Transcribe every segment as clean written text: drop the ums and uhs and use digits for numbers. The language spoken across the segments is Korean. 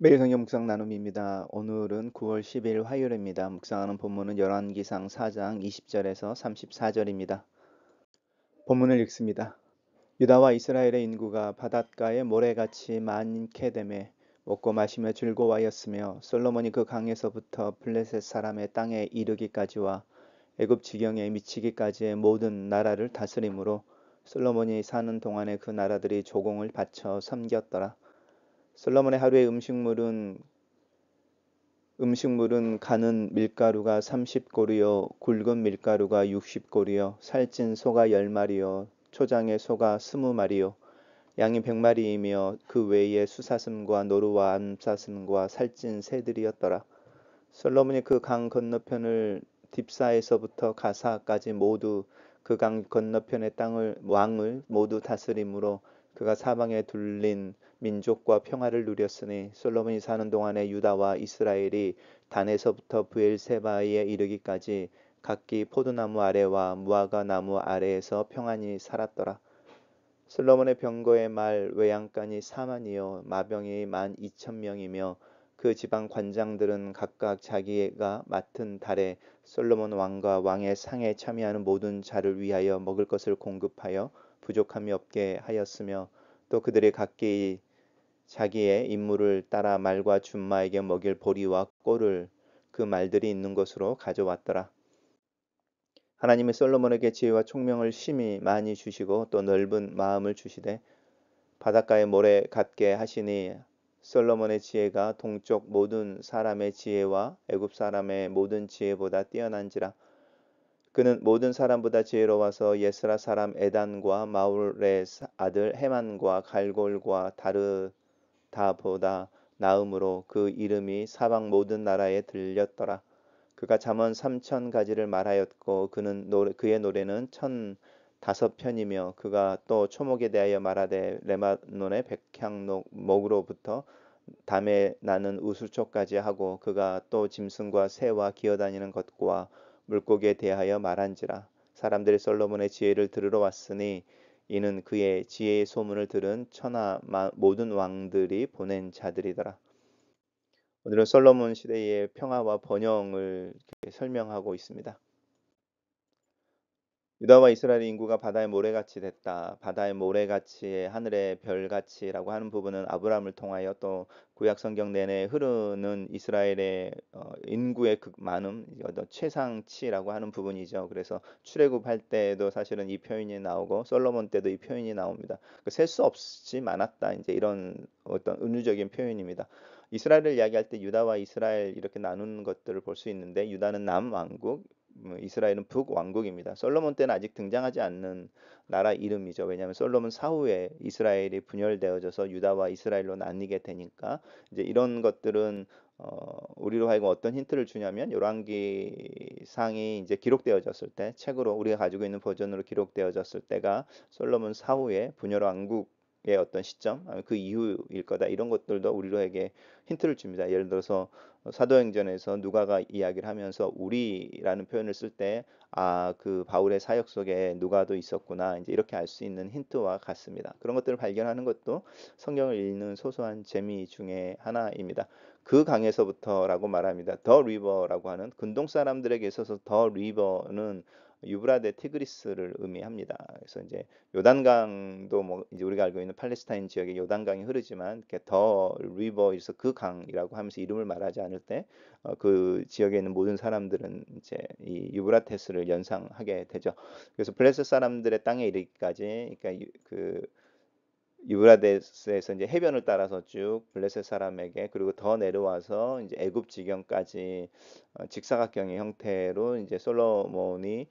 매일 성경 묵상 나눔입니다. 오늘은 9월 10일 화요일입니다. 묵상하는 본문은 열왕기상 4장 20절에서 34절입니다. 본문을 읽습니다. 유다와 이스라엘의 인구가 바닷가의 모래같이 많게 되매 먹고 마시며 즐거워하였으며 솔로몬이 그 강에서부터 블레셋 사람의 땅에 이르기까지와 애굽 지경에 미치기까지의 모든 나라를 다스림으로 솔로몬이 사는 동안에 그 나라들이 조공을 바쳐 섬겼더라. 솔로몬의 하루의 음식물은 가는 밀가루가 30고리요, 굵은 밀가루가 60고리요, 살찐 소가 10마리요, 초장의 소가 20마리요, 양이 100마리이며 그 외에 수사슴과 노루와 암사슴과 살찐 새들이었더라. 솔로몬이 그 강 건너편을 딥사에서부터 가사까지 모두 그 강 건너편의 땅을 왕을 모두 다스림으로 그가 사방에 둘린 민족과 평화를 누렸으니 솔로몬이 사는 동안에 유다와 이스라엘이 단에서부터 브엘세바에 이르기까지 각기 포도나무 아래와 무화과 나무 아래에서 평안히 살았더라. 솔로몬의 병거의 말 외양간이 4만이요 마병이 12,000명이며 그 지방 관장들은 각각 자기가 맡은 달에 솔로몬 왕과 왕의 상에 참여하는 모든 자를 위하여 먹을 것을 공급하여 부족함이 없게 하였으며 또 그들이 각기 자기의 임무를 따라 말과 준마에게 먹일 보리와 꼴을 그 말들이 있는 곳으로 가져왔더라. 하나님이 솔로몬에게 지혜와 총명을 심히 많이 주시고 또 넓은 마음을 주시되 바닷가의 모래 같게 하시니 솔로몬의 지혜가 동쪽 모든 사람의 지혜와 애굽 사람의 모든 지혜보다 뛰어난지라. 그는 모든 사람보다 지혜로워서 예스라 사람 에단과 마울의 아들 헤만과 갈골과 다르다보다 나음으로 그 이름이 사방 모든 나라에 들렸더라. 그가 잠언 3,000가지를 말하였고 그의 노래는 1,005편이며 그가 또 초목에 대하여 말하되 레바논의 백향목으로부터 담에 나는 우슬초까지 하고 그가 또 짐승과 새와 기어다니는 것과 물고기에 대하여 말한지라. 사람들이 솔로몬의 지혜를 들으러 왔으니 이는 그의 지혜의 소문을 들은 천하 모든 왕들이 보낸 자들이더라. 오늘은 솔로몬 시대의 평화와 번영을 이렇게 설명하고 있습니다. 유다와 이스라엘의 인구가 바다의 모래같이 됐다. 바다의 모래같이 하늘의 별같이라고 하는 부분은 아브라함을 통하여 또 구약 성경 내내 흐르는 이스라엘의 인구의 많음, 어떤 최상치라고 하는 부분이죠. 그래서 출애굽할 때도 사실은 이 표현이 나오고 솔로몬 때도 이 표현이 나옵니다. 셀 수 없이 많았다. 이제 이런 어떤 은유적인 표현입니다. 이스라엘을 이야기할 때 유다와 이스라엘 이렇게 나누는 것들을 볼 수 있는데 유다는 남왕국, 이스라엘은 북왕국입니다. 솔로몬 때는 아직 등장하지 않는 나라 이름이죠. 왜냐하면 솔로몬 사후에 이스라엘이 분열되어져서 유다와 이스라엘로 나뉘게 되니까 이제 이런 것들은 우리로 하여금 어떤 힌트를 주냐면 열왕기상이 이제 기록되어졌을 때 책으로 우리가 가지고 있는 버전으로 기록되어졌을 때가 솔로몬 사후에 분열 왕국의 어떤 시점, 그 이후일 거다. 이런 것들도 우리로에게 힌트를 줍니다. 예를 들어서 사도행전에서 누가가 이야기를 하면서 우리라는 표현을 쓸 때 그 바울의 사역 속에 누가도 있었구나. 이제 이렇게 알 수 있는 힌트와 같습니다. 그런 것들을 발견하는 것도 성경을 읽는 소소한 재미 중에 하나입니다. 그 강에서부터라고 말합니다. 더 리버라고 하는 근동 사람들에게 있어서 더 리버는 유브라데 티그리스를 의미합니다. 그래서 이제 요단강도 뭐 이제 우리가 알고 있는 팔레스타인 지역에 요단강이 흐르지만 이렇게 더 리버에서 그 강이라고 하면서 이름을 말하지 않을 때 그 지역에 있는 모든 사람들은 이제 이 유브라테스를 연상하게 되죠. 그래서 블레셋 사람들의 땅에 이르기까지 그러니까 그 유브라데스에서 이제 해변을 따라서 쭉 블레셋 사람에게 그리고 더 내려와서 이제 애굽 지경까지 직사각형의 형태로 이제 솔로몬이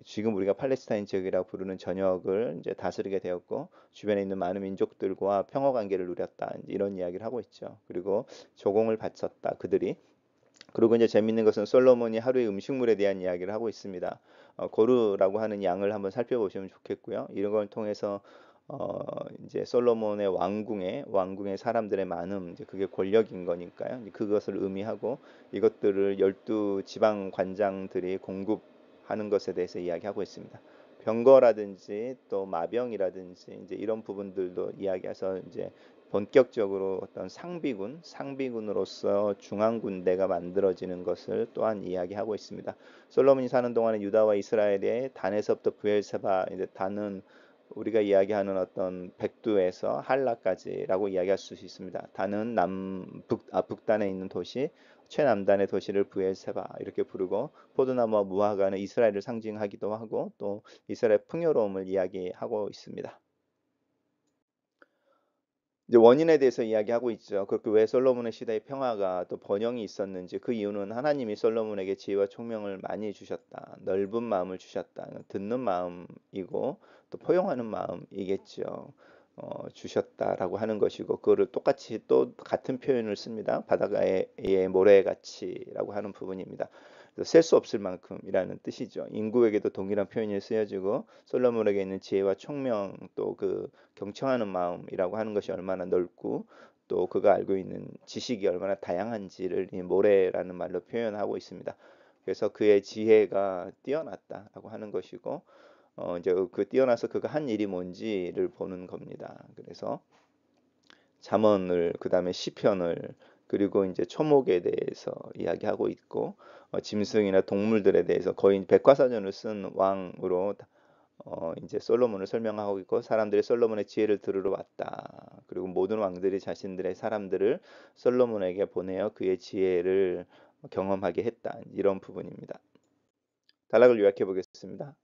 지금 우리가 팔레스타인 지역이라고 부르는 전역을 이제 다스리게 되었고 주변에 있는 많은 민족들과 평화 관계를 누렸다. 이제 이런 이야기를 하고 있죠. 그리고 조공을 바쳤다. 그들이. 그리고 이제 재밌는 것은 솔로몬이 하루의 음식물에 대한 이야기를 하고 있습니다. 고르라고 하는 양을 한번 살펴보시면 좋겠고요. 이런 걸 통해서 어, 이제 솔로몬의 왕궁의 사람들의 많음, 이제 그게 권력인 거니까요. 이제 그것을 의미하고 이것들을 12지방 관장들이 공급하는 것에 대해서 이야기하고 있습니다. 병거라든지 또 마병이라든지 이제 이런 부분들도 이야기해서 이제 본격적으로 어떤 상비군으로서 중앙군대가 만들어지는 것을 또한 이야기하고 있습니다. 솔로몬이 사는 동안에 유다와 이스라엘의 단에서부터 브엘세바, 이제 단은 우리가 이야기하는 어떤 백두에서 할라까지라고 이야기할 수 있습니다. 단은 북단에 있는 도시, 최남단의 도시를 브엘세바 이렇게 부르고, 포도나무와 무화과는 이스라엘을 상징하기도 하고 또 이스라엘 풍요로움을 이야기하고 있습니다. 이제 원인에 대해서 이야기하고 있죠. 그렇게 왜 솔로몬의 시대의 평화가 또 번영이 있었는지, 그 이유는 하나님이 솔로몬에게 지혜와 총명을 많이 주셨다. 넓은 마음을 주셨다. 듣는 마음이고 또 포용하는 마음이겠죠. 주셨다라고 하는 것이고, 그거를 똑같이 또 같은 표현을 씁니다. 바닷가의 모래같이라고 하는 부분입니다. 셀 수 없을 만큼이라는 뜻이죠. 인구에게도 동일한 표현이 쓰여지고, 솔로몬에게 있는 지혜와 총명, 또 그 경청하는 마음이라고 하는 것이 얼마나 넓고 또 그가 알고 있는 지식이 얼마나 다양한지를 이 모래라는 말로 표현하고 있습니다. 그래서 그의 지혜가 뛰어났다라고 하는 것이고, 이제 그 뛰어나서 그가 한 일이 뭔지를 보는 겁니다. 그래서 잠언을, 그다음에 시편을, 그리고 이제 초목에 대해서 이야기하고 있고, 짐승이나 동물들에 대해서 거의 백과사전을 쓴 왕으로 이제 솔로몬을 설명하고 있고, 사람들이 솔로몬의 지혜를 들으러 왔다. 그리고 모든 왕들이 자신들의 사람들을 솔로몬에게 보내어 그의 지혜를 경험하게 했다. 이런 부분입니다. 단락을 요약해 보겠습니다.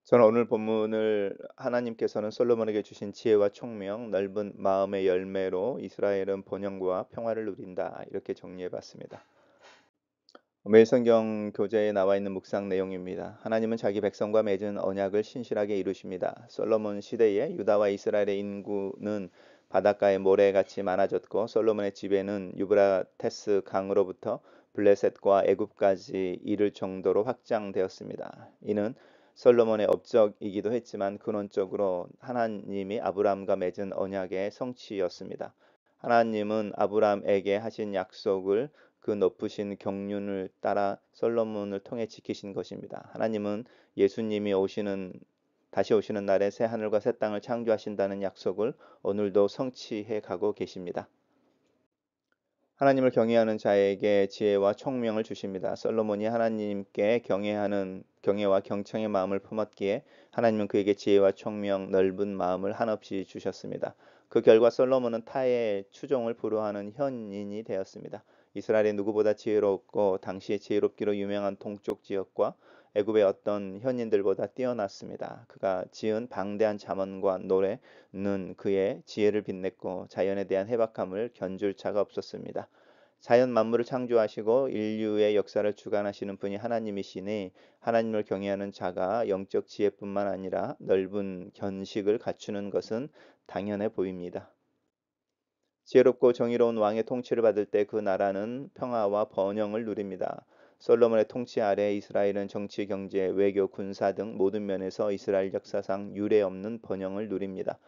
저는 오늘 본문을 하나님께서는 솔로몬에게 주신 지혜와 총명, 넓은 마음의 열매로 이스라엘은 번영과 평화를 누린다, 이렇게 정리해 봤습니다. 매일 성경 교재에 나와 있는 묵상 내용입니다. 하나님은 자기 백성과 맺은 언약을 신실하게 이루십니다. 솔로몬 시대에 유다와 이스라엘의 인구는 바닷가의 모래같이 많아졌고, 솔로몬의 지배는 유브라테스 강으로부터 블레셋과 애굽까지 이를 정도로 확장되었습니다. 이는 솔로몬의 업적이기도 했지만 근원적으로 하나님이 아브라함과 맺은 언약의 성취였습니다. 하나님은 아브라함에게 하신 약속을 그 높으신 경륜을 따라 솔로몬을 통해 지키신 것입니다. 하나님은 예수님이 다시 오시는 날에 새 하늘과 새 땅을 창조하신다는 약속을 오늘도 성취해 가고 계십니다. 하나님을 경외하는 자에게 지혜와 총명을 주십니다. 솔로몬이 하나님께 경외와 경청의 마음을 품었기에 하나님은 그에게 지혜와 총명, 넓은 마음을 한없이 주셨습니다. 그 결과 솔로몬은 타의 추종을 불허하는 현인이 되었습니다. 이스라엘이 누구보다 지혜롭고 당시에 지혜롭기로 유명한 동쪽 지역과 애굽의 어떤 현인들보다 뛰어났습니다. 그가 지은 방대한 잠언과 노래는 그의 지혜를 빛냈고 자연에 대한 해박함을 견줄 자가 없었습니다. 자연 만물을 창조하시고 인류의 역사를 주관하시는 분이 하나님이시니, 하나님을 경외하는 자가 영적 지혜뿐만 아니라 넓은 견식을 갖추는 것은 당연해 보입니다. 지혜롭고 정의로운 왕의 통치를 받을 때 그 나라는 평화와 번영을 누립니다. 솔로몬의 통치 아래 이스라엘은 정치, 경제, 외교, 군사 등 모든 면에서 이스라엘 역사상 유례없는 번영을 누립니다.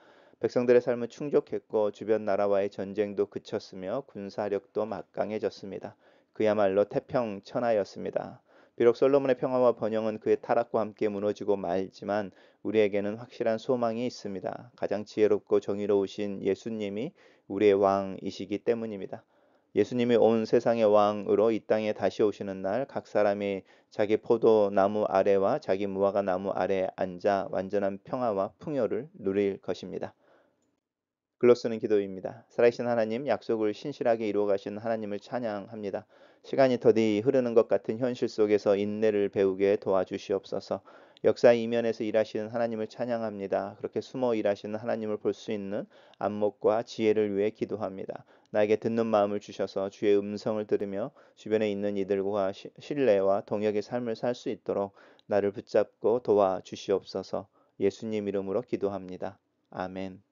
백성들의 삶은 충족했고 주변 나라와의 전쟁도 그쳤으며 군사력도 막강해졌습니다. 그야말로 태평천하였습니다. 비록 솔로몬의 평화와 번영은 그의 타락과 함께 무너지고 말지만 우리에게는 확실한 소망이 있습니다. 가장 지혜롭고 정의로우신 예수님이 우리의 왕이시기 때문입니다. 예수님이 온 세상의 왕으로 이 땅에 다시 오시는 날, 각 사람이 자기 포도나무 아래와 자기 무화과 나무 아래에 앉아 완전한 평화와 풍요를 누릴 것입니다. 글로 쓰는 기도입니다. 살아계신 하나님, 약속을 신실하게 이루어 가시는 하나님을 찬양합니다. 시간이 더디 흐르는 것 같은 현실 속에서 인내를 배우게 도와주시옵소서. 역사 이면에서 일하시는 하나님을 찬양합니다. 그렇게 숨어 일하시는 하나님을 볼 수 있는 안목과 지혜를 위해 기도합니다. 나에게 듣는 마음을 주셔서 주의 음성을 들으며 주변에 있는 이들과 신뢰와 동역의 삶을 살 수 있도록 나를 붙잡고 도와주시옵소서. 예수님 이름으로 기도합니다. 아멘.